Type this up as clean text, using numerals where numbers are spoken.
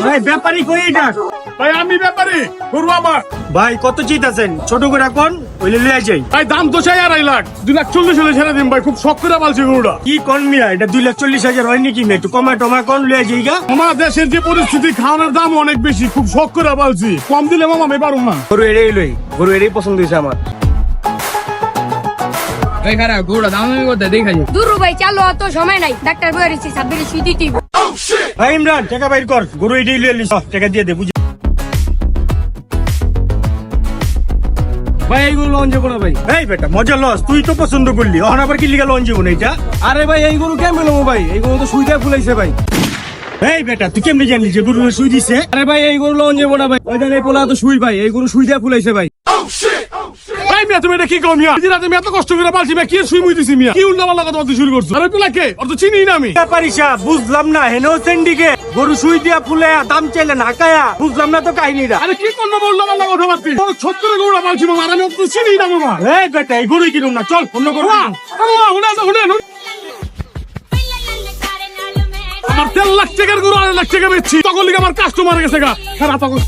ভাই ব্যাপারী কই এটা? ভাই আমি ব্যাপারে গরু আমার। ভাই কত চিতাছেন? ছোট করে কোন ওইলে লইয়া যাই। ভাই দাম তো চাই 2.5 লাখ, 2,40,000 হলে ছেড়ে দিন ভাই, খুব শখ করে পালছি গরুটা। কি কোন মিয়া, এটা 2,40,000 হয় নাকি? একটু কমা টমা কোন লইয়া যাই গা। আমার দেশের যে পরিস্থিতি, খাওয়ানোর দাম অনেক বেশি, খুব শখ করে পালছি, কম দিলে মামা আমি পারবো না। গরু এটাই লই, গরু এটাই পছন্দ হয়েছে আমার। ভাই খারাপ গরুটা দাম আমি করতে দেখা যায়। দূর ভাই চালো, অত সময় নাই, ডাক্তার বলে দিচ্ছি 26 সুই দিতে। ভাই ইমরান টাকা বাইর কর, গরু এটাই লইয়া লিস, টাকা দিয়ে দে বুঝি। ভাই এইগুলো লঞ্চ যাবো না ভাই। এই বেটা মজা লস, তুই তো পছন্দ করলি, এখন আবার কি লিগা লঞ্চ যাবো না এটা? আরে ভাই এই গরু কেমন নেবো ভাই? এই গরু তো সুইটা ফুলাইছে ভাই। এই বেটা তুই কেমনে জানলি যে গরু সুই দিছে? আরে ভাই এই গরু লঞ্চ যাবো না ভাই। ওই দেন এই পোলা তো সুই ভাই, এই গরু সুইটা ফুলাইছে ভাই। ভাই মিয়া তুমি এটা কি কও মিয়া? রাতে আমি এত কষ্ট করে পালছি মিয়া, কি সুই মুইতেছি মিয়া? কি উল্টা পাল্টা কথা বলতে শুরু করছো? আরে তুই কে? ওর তো চিনি না আমি। ব্যাপারী সাহেব বুঝলাম না, হেনো সেন্ডিকে গরু সুই দিয়া ফুলে দাম চাইলে না কায়া, বুঝলাম না তো কাহিনীটা। আরে কি করবো উল্টা পাল্টা কথা বলছি? ছোট করে গরুটা পালছি মামা, আর আমি ওর তো চিনি না মামা। এই বেটা এই গরুই কিনুম না, চল অন্য গরু কিনুম। আমার 3 লাখ টাকার গরু 2.5 লাখ টাকা বেচছি, তখন লিগে আমার কাস্টমার গেছে গা। খারাপ তখন